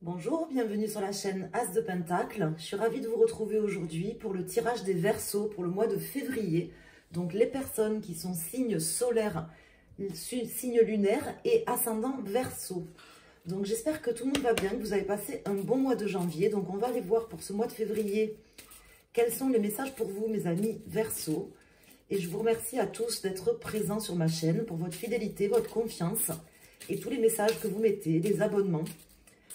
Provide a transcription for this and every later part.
Bonjour, bienvenue sur la chaîne As de Pentacle. Je suis ravie de vous retrouver aujourd'hui pour le tirage des Verseaux pour le mois de février. Donc les personnes qui sont signes solaires, signes lunaires et ascendant Verseau. Donc j'espère que tout le monde va bien, que vous avez passé un bon mois de janvier. Donc on va aller voir pour ce mois de février quels sont les messages pour vous mes amis Verseau. Et je vous remercie à tous d'être présents sur ma chaîne pour votre fidélité, votre confiance et tous les messages que vous mettez, les abonnements.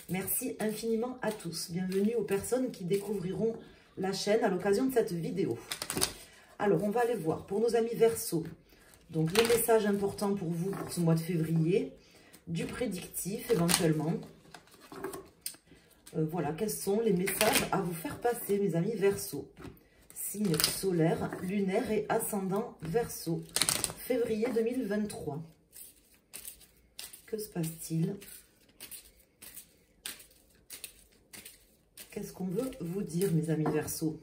Merci infiniment à tous. Bienvenue aux personnes qui découvriront la chaîne à l'occasion de cette vidéo. Alors, on va aller voir pour nos amis Verseau. Donc, les messages importants pour vous pour ce mois de février. Du prédictif, éventuellement. Voilà, quels sont les messages à vous faire passer, mes amis Verseau. Signe solaire, lunaire et ascendant Verseau. Février 2023. Que se passe-t-il ? Qu'est-ce qu'on veut vous dire, mes amis Verseau?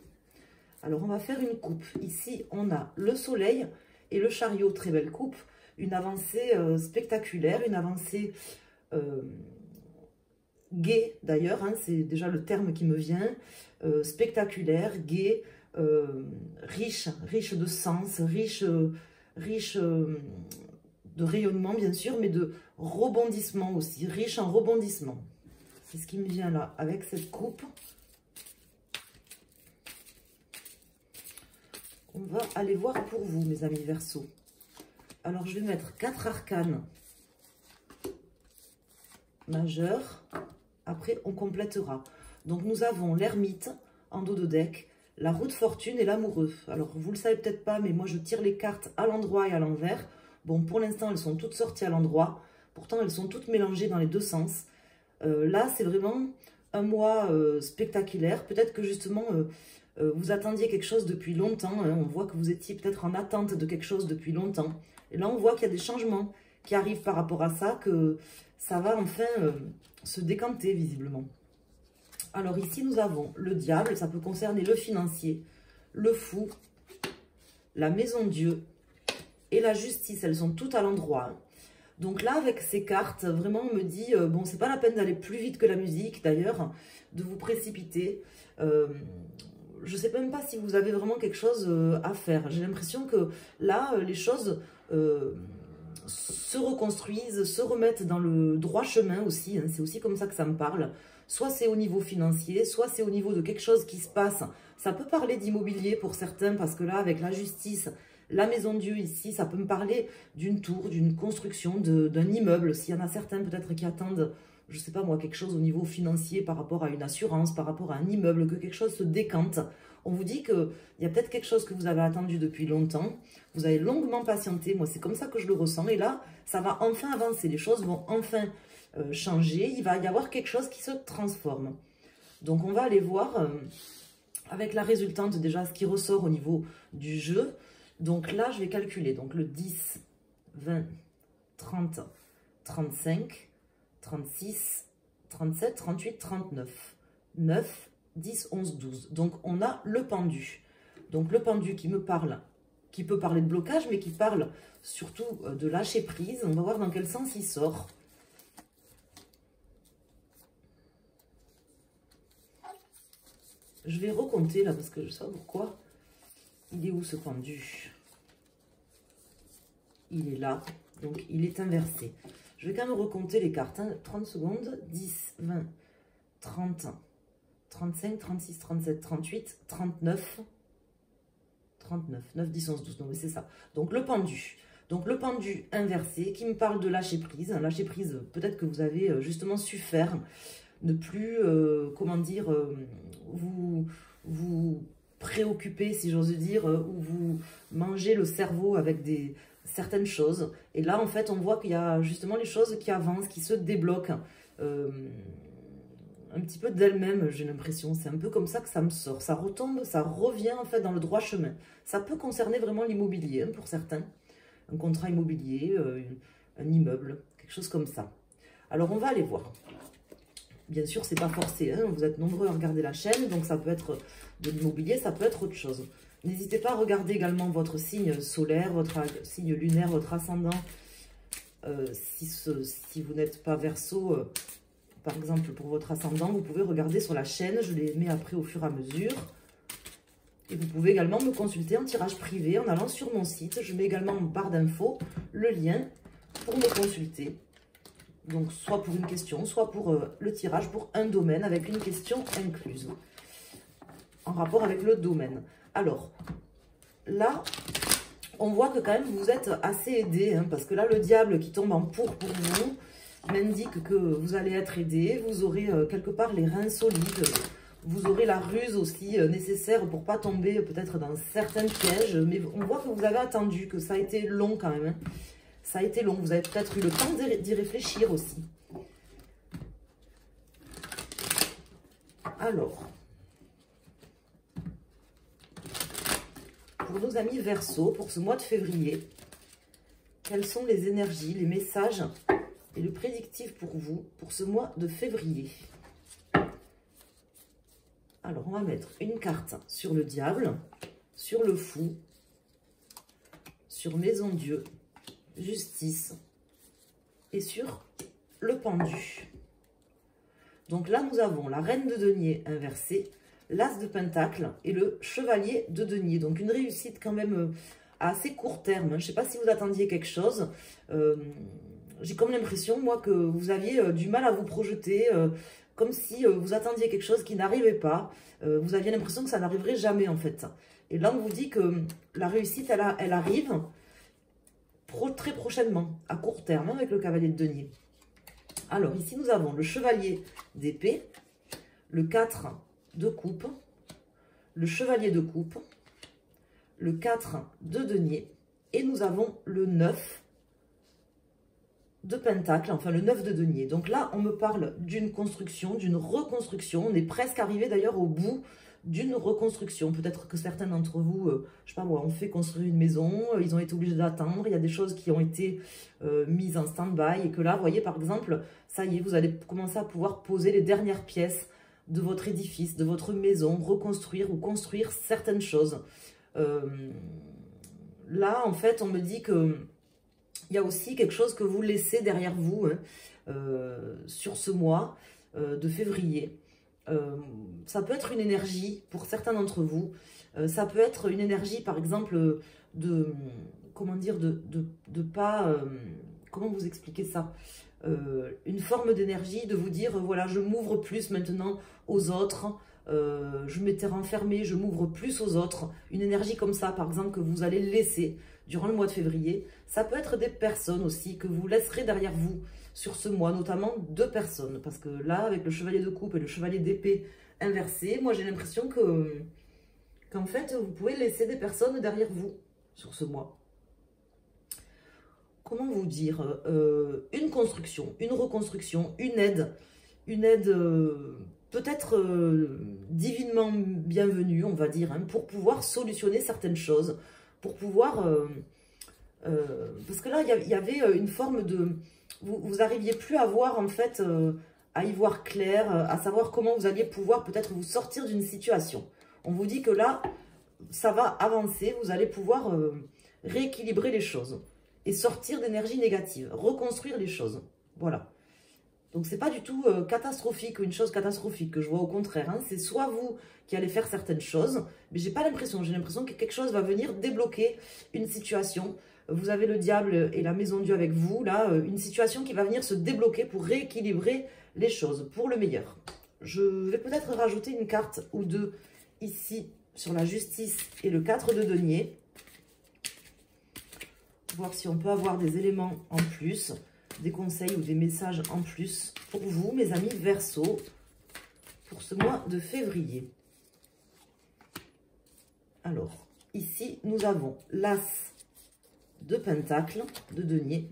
Alors, on va faire une coupe. Ici, on a le soleil et le chariot. Très belle coupe. Une avancée spectaculaire, une avancée gaie, d'ailleurs. Hein, c'est déjà le terme qui me vient. Spectaculaire, gaie, riche de sens, riche de rayonnement, bien sûr, mais de rebondissement aussi. Riche en rebondissement. C'est ce qui me vient là, avec cette coupe. On va aller voir pour vous, mes amis Verseau. Alors, je vais mettre 4 arcanes majeurs. Après, on complétera. Donc, nous avons l'ermite en dos de deck, la roue de fortune et l'amoureux. Alors, vous le savez peut-être pas, mais moi, je tire les cartes à l'endroit et à l'envers. Bon, pour l'instant, elles sont toutes sorties à l'endroit. Pourtant, elles sont toutes mélangées dans les deux sens. Là, c'est vraiment un mois spectaculaire. Peut-être que justement, vous attendiez quelque chose depuis longtemps. Hein. On voit que vous étiez peut-être en attente de quelque chose depuis longtemps. Et là, on voit qu'il y a des changements qui arrivent par rapport à ça, que ça va enfin se décanter visiblement. Alors ici, nous avons le diable. Ça peut concerner le financier, le fou, la maison Dieu et la justice. Elles sont toutes à l'endroit. Hein. Donc là, avec ces cartes, vraiment, on me dit, bon, c'est pas la peine d'aller plus vite que la musique, d'ailleurs, de vous précipiter. Je sais même pas si vous avez vraiment quelque chose à faire. J'ai l'impression que là, les choses se reconstruisent, se remettent dans le droit chemin aussi. Hein. C'est aussi comme ça que ça me parle. Soit c'est au niveau financier, soit c'est au niveau de quelque chose qui se passe. Ça peut parler d'immobilier pour certains, parce que là, avec la justice... La maison Dieu ici, ça peut me parler d'une tour, d'une construction, d'un immeuble. S'il y en a certains peut-être qui attendent, je ne sais pas moi, quelque chose au niveau financier par rapport à une assurance, par rapport à un immeuble, que quelque chose se décante. On vous dit qu'il y a peut-être quelque chose que vous avez attendu depuis longtemps. Vous avez longuement patienté. Moi, c'est comme ça que je le ressens. Et là, ça va enfin avancer. Les choses vont enfin changer. Il va y avoir quelque chose qui se transforme. Donc, on va aller voir avec la résultante déjà ce qui ressort au niveau du jeu. Donc là, je vais calculer. Donc le 10, 20, 30, 35, 36, 37, 38, 39, 9, 10, 11, 12. Donc on a le pendu. Donc le pendu qui me parle, qui peut parler de blocage, mais qui parle surtout de lâcher prise. On va voir dans quel sens il sort. Je vais recompter là parce que je sais pas pourquoi. Il est où ce pendu? Il est là, donc il est inversé. Je vais quand même recompter les cartes. Hein. 30 secondes. 10, 20, 30, 35, 36, 37, 38, 39, 39, 9, 10, 11, 12. Non mais c'est ça. Donc le pendu. Donc le pendu inversé qui me parle de lâcher prise. Lâcher prise, peut-être que vous avez justement su faire. Ne plus, comment dire, vous préoccupé, si j'ose dire, où vous mangez le cerveau avec certaines choses. Et là, en fait, on voit qu'il y a justement les choses qui avancent, qui se débloquent un petit peu d'elles-mêmes, j'ai l'impression. C'est un peu comme ça que ça me sort. Ça retombe, ça revient en fait dans le droit chemin. Ça peut concerner vraiment l'immobilier, hein, pour certains. Un contrat immobilier, un immeuble, quelque chose comme ça. Alors, on va aller voir. Bien sûr, c'est pas forcé, hein. Vous êtes nombreux à regarder la chaîne, donc ça peut être de l'immobilier, ça peut être autre chose. N'hésitez pas à regarder également votre signe solaire, votre signe lunaire, votre ascendant. Si vous n'êtes pas Verseau, par exemple pour votre ascendant, vous pouvez regarder sur la chaîne, je les mets après au fur et à mesure. Et vous pouvez également me consulter en tirage privé en allant sur mon site. Je mets également en barre d'infos le lien pour me consulter. Donc soit pour une question, soit pour le tirage pour un domaine avec une question incluse. En rapport avec le domaine. Alors, là, on voit que quand même vous êtes assez aidé. Hein, parce que là, le diable qui tombe en pour vous m'indique que vous allez être aidé. Vous aurez quelque part les reins solides. Vous aurez la ruse aussi nécessaire pour pas tomber peut-être dans certains pièges. Mais on voit que vous avez attendu, que ça a été long quand même. Hein. Ça a été long. Vous avez peut-être eu le temps d'y réfléchir aussi. Alors, pour nos amis Verseau, pour ce mois de février, quelles sont les énergies, les messages et le prédictif pour vous pour ce mois de février? Alors, on va mettre une carte sur le diable, sur le fou, sur Maison Dieu, justice et sur le pendu. Donc là, nous avons la reine de denier inversée, l'as de pentacle et le chevalier de denier. Donc une réussite quand même à assez court terme. Je ne sais pas si vous attendiez quelque chose. J'ai comme l'impression, moi, que vous aviez du mal à vous projeter, comme si vous attendiez quelque chose qui n'arrivait pas. Vous aviez l'impression que ça n'arriverait jamais, en fait. Et là, on vous dit que la réussite, elle arrive très prochainement, à court terme, avec le cavalier de denier. Alors, ici, nous avons le chevalier d'épée, le 4 de coupe, le chevalier de coupe, le 4 de denier, et nous avons le 9 de pentacle, enfin le 9 de denier. Donc là, on me parle d'une construction, d'une reconstruction. On est presque arrivé d'ailleurs au bout d'une reconstruction. Peut-être que certains d'entre vous, je sais pas moi, ont fait construire une maison, ils ont été obligés d'attendre, il y a des choses qui ont été mises en stand-by, et que là, vous voyez, par exemple, ça y est, vous allez commencer à pouvoir poser les dernières pièces de votre édifice, de votre maison, reconstruire ou construire certaines choses. Là, en fait, on me dit que il y a aussi quelque chose que vous laissez derrière vous hein, sur ce mois de février. Ça peut être une énergie pour certains d'entre vous. Ça peut être une énergie, par exemple, de comment dire, de pas... comment vous expliquer ça, une forme d'énergie, de vous dire, voilà, je m'ouvre plus maintenant aux autres, je m'étais renfermée, je m'ouvre plus aux autres. Une énergie comme ça, par exemple, que vous allez laisser durant le mois de février. Ça peut être des personnes aussi que vous laisserez derrière vous sur ce mois, notamment 2 personnes. Parce que là, avec le chevalier de coupe et le chevalier d'épée inversé, moi j'ai l'impression qu'en fait, vous pouvez laisser des personnes derrière vous sur ce mois. Comment vous dire, une construction, une reconstruction, une aide peut-être divinement bienvenue, on va dire, hein, pour pouvoir solutionner certaines choses, pour pouvoir... parce que là, il y avait une forme de... Vous n'arriviez plus à voir, en fait, à y voir clair, à savoir comment vous alliez pouvoir peut-être vous sortir d'une situation. On vous dit que là, ça va avancer, vous allez pouvoir rééquilibrer les choses et sortir d'énergie négative, reconstruire les choses. Voilà. Donc, c'est pas du tout catastrophique, une chose catastrophique que je vois, au contraire. Hein. C'est soit vous qui allez faire certaines choses, mais j'ai pas l'impression. J'ai l'impression que quelque chose va venir débloquer une situation. Vous avez le diable et la maison Dieu avec vous, là, une situation qui va venir se débloquer pour rééquilibrer les choses, pour le meilleur. Je vais peut-être rajouter une carte ou deux ici sur la justice et le 4 de denier. Voir si on peut avoir des éléments en plus, des conseils ou des messages en plus pour vous, mes amis Verseau, pour ce mois de février. Alors, ici, nous avons l'as de pentacle, de denier,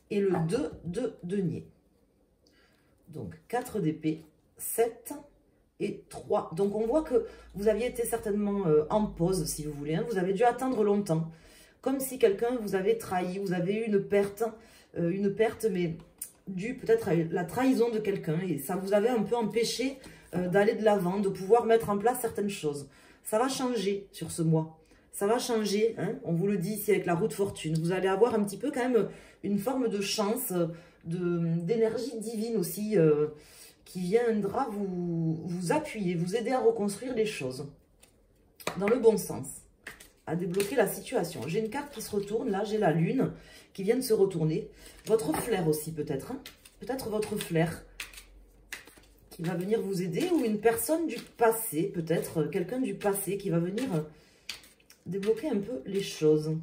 et le 2 de denier. Donc, 4 d'épée, 7 et 3. Donc, on voit que vous aviez été certainement en pause, si vous voulez. Hein. Vous avez dû attendre longtemps. Comme si quelqu'un vous avait trahi, vous avez eu une perte, mais due peut-être à la trahison de quelqu'un. Et ça vous avait un peu empêché d'aller de l'avant, de pouvoir mettre en place certaines choses. Ça va changer sur ce mois. Ça va changer, hein, on vous le dit ici avec la roue de fortune. Vous allez avoir un petit peu quand même une forme de chance d'énergie divine aussi qui viendra vous appuyer, vous aider à reconstruire les choses dans le bon sens, à débloquer la situation. J'ai une carte qui se retourne, là j'ai la lune qui vient de se retourner. Votre flair aussi peut-être, hein, peut-être votre flair qui va venir vous aider, ou une personne du passé, peut-être quelqu'un du passé qui va venir débloquer un peu les choses.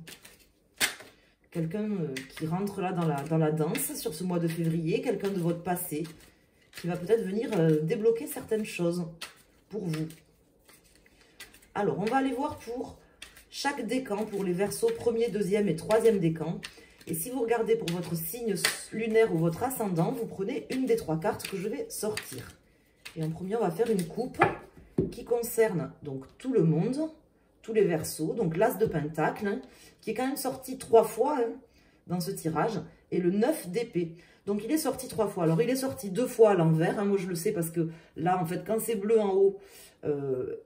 Quelqu'un qui rentre là dans la danse sur ce mois de février, quelqu'un de votre passé qui va peut-être venir débloquer certaines choses pour vous. Alors, on va aller voir pour chaque décan, pour les Verseaux premier, deuxième et troisième décan. Et si vous regardez pour votre signe lunaire ou votre ascendant, vous prenez une des 3 cartes que je vais sortir. Et en premier, on va faire une coupe qui concerne donc tout le monde, tous les Verseaux. Donc l'As de Pentacle, hein, qui est quand même sorti 3 fois hein, dans ce tirage. Et le 9 d'épée. Donc il est sorti 3 fois. Alors il est sorti 2 fois à l'envers. Hein, moi je le sais parce que là, en fait, quand c'est bleu en haut,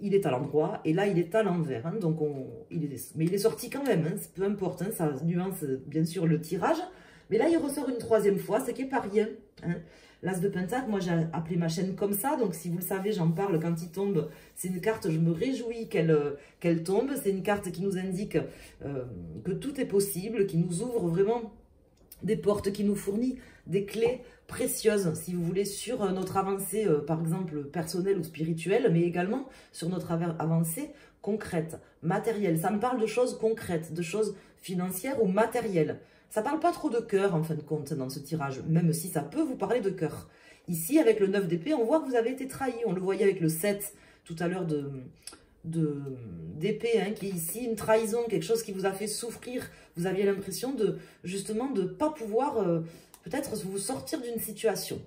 il est à l'endroit. Et là, il est à l'envers. Hein, donc mais il est sorti quand même. Hein, peu importe, hein, ça nuance bien sûr le tirage. Mais là, il ressort une 3e fois, ce qui n'est pas rien. Hein. L'As de Pentacle, moi j'ai appelé ma chaîne comme ça, donc si vous le savez, j'en parle quand il tombe. C'est une carte, je me réjouis qu'elle tombe. C'est une carte qui nous indique que tout est possible, qui nous ouvre vraiment des portes, qui nous fournit des clés précieuses, si vous voulez, sur notre avancée, par exemple, personnelle ou spirituelle, mais également sur notre avancée concrète, matérielle. Ça me parle de choses concrètes, de choses financières ou matérielles. Ça ne parle pas trop de cœur, en fin de compte, dans ce tirage, même si ça peut vous parler de cœur. Ici, avec le 9 d'épée, on voit que vous avez été trahi. On le voyait avec le 7 tout à l'heure d'épée, hein, qui est ici une trahison, quelque chose qui vous a fait souffrir. Vous aviez l'impression justement de ne pas pouvoir peut-être vous sortir d'une situation.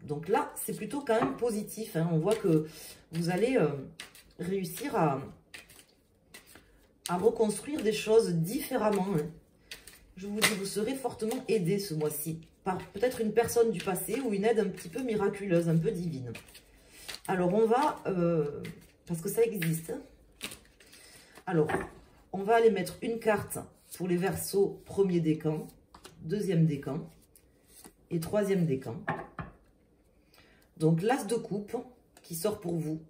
Donc là, c'est plutôt quand même positif. Hein. On voit que vous allez réussir à reconstruire des choses différemment. Hein. Je vous dis, vous serez fortement aidé ce mois-ci par peut-être une personne du passé ou une aide un petit peu miraculeuse, un peu divine. Alors, on va, parce que ça existe. Alors, on va aller mettre une carte pour les Verseaux premier décan, deuxième décan et troisième décan. Donc, l'As de coupe qui sort pour vous,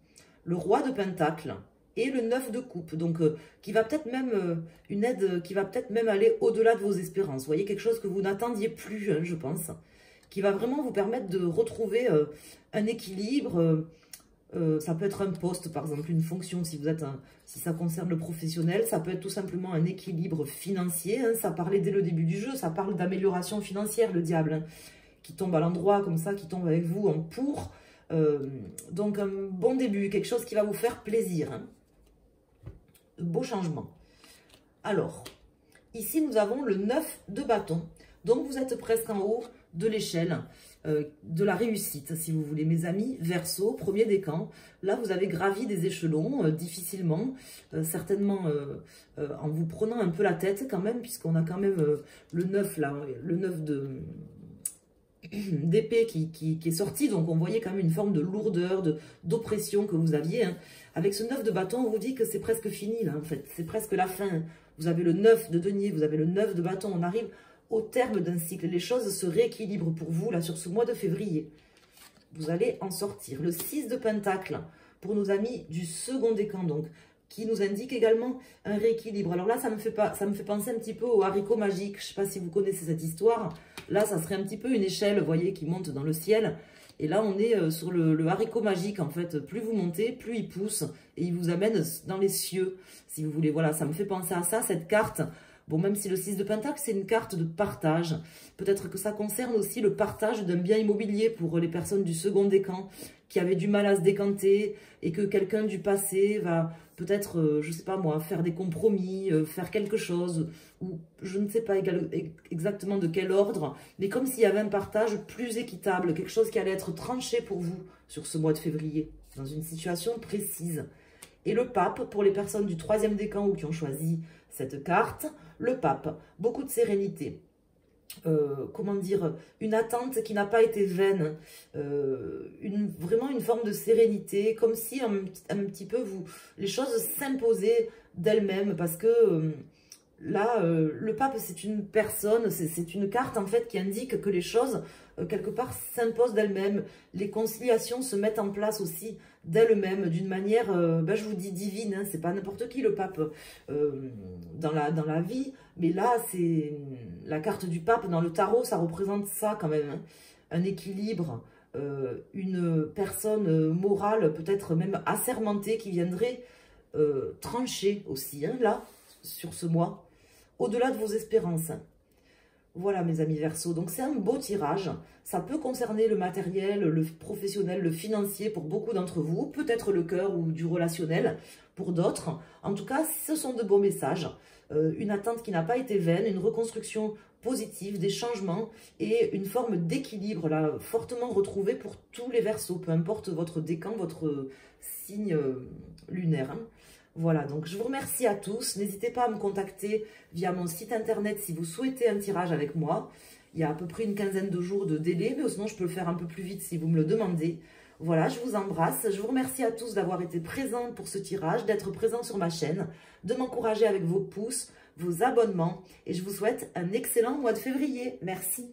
le Roi de Pentacle et le 9 de coupe, donc qui va peut-être même, une aide qui va peut-être même aller au-delà de vos espérances. Vous voyez, quelque chose que vous n'attendiez plus, hein, je pense, qui va vraiment vous permettre de retrouver un équilibre. Ça peut être un poste, par exemple, une fonction, si ça concerne le professionnel. Ça peut être tout simplement un équilibre financier. Hein, ça parlait dès le début du jeu, ça parle d'amélioration financière, le diable, hein, qui tombe à l'endroit comme ça, qui tombe avec vous en pour. Donc un bon début, quelque chose qui va vous faire plaisir. Hein. Beau changement. Alors, ici nous avons le 9 de bâton. Donc vous êtes presque en haut de l'échelle de la réussite, si vous voulez, mes amis. Verseau, premier décan. Là, vous avez gravi des échelons difficilement, certainement en vous prenant un peu la tête quand même, puisqu'on a quand même le 9 là, le 9 d'épée qui est sorti, donc on voyait quand même une forme de lourdeur, d'oppression que vous aviez. Hein. Avec ce 9 de bâton, on vous dit que c'est presque fini, là, en fait. C'est presque la fin. Vous avez le 9 de denier, vous avez le 9 de bâton. On arrive au terme d'un cycle. Les choses se rééquilibrent pour vous, là, sur ce mois de février. Vous allez en sortir. Le 6 de pentacle, pour nos amis du second décan, donc, qui nous indique également un rééquilibre. Alors là, ça me fait penser un petit peu au haricot magique. Je ne sais pas si vous connaissez cette histoire. Là, ça serait un petit peu une échelle, vous voyez, qui monte dans le ciel. Et là, on est sur le haricot magique, en fait. Plus vous montez, plus il pousse et il vous amène dans les cieux, si vous voulez. Voilà, ça me fait penser à ça, cette carte. Bon, même si le 6 de pentacle, c'est une carte de partage. Peut-être que ça concerne aussi le partage d'un bien immobilier pour les personnes du second décan qui avaient du mal à se décanter et que quelqu'un du passé va peut-être, je ne sais pas moi, faire des compromis, faire quelque chose, ou je ne sais pas exactement de quel ordre, mais comme s'il y avait un partage plus équitable, quelque chose qui allait être tranché pour vous sur ce mois de février, dans une situation précise. Et le pape, pour les personnes du troisième décan ou qui ont choisi cette carte, le pape, beaucoup de sérénité. Comment dire, une attente qui n'a pas été vaine, vraiment une forme de sérénité, comme si un petit peu les choses s'imposaient d'elles-mêmes, parce que là, le pape, c'est une personne, c'est une carte en fait qui indique que les choses, quelque part, s'imposent d'elles-mêmes. Les conciliations se mettent en place aussi d'elles-mêmes, d'une manière, ben, je vous dis divine, hein, c'est pas n'importe qui le pape dans la vie, mais là, c'est la carte du pape dans le tarot, ça représente ça quand même, hein, un équilibre, une personne morale, peut-être même assermentée, qui viendrait trancher aussi, hein, là, sur ce mois, au-delà de vos espérances. Voilà mes amis Verseau, donc c'est un beau tirage, ça peut concerner le matériel, le professionnel, le financier pour beaucoup d'entre vous, peut-être le cœur ou du relationnel pour d'autres. En tout cas, ce sont de beaux messages, une attente qui n'a pas été vaine, une reconstruction positive, des changements et une forme d'équilibre là fortement retrouvée pour tous les Verseaux, peu importe votre décan, votre signe lunaire. Hein. Voilà, donc je vous remercie à tous. N'hésitez pas à me contacter via mon site internet si vous souhaitez un tirage avec moi. Il y a à peu près une quinzaine de jours de délai, mais sinon je peux le faire un peu plus vite si vous me le demandez. Voilà, je vous embrasse. Je vous remercie à tous d'avoir été présents pour ce tirage, d'être présents sur ma chaîne, de m'encourager avec vos pouces, vos abonnements. Et je vous souhaite un excellent mois de février. Merci.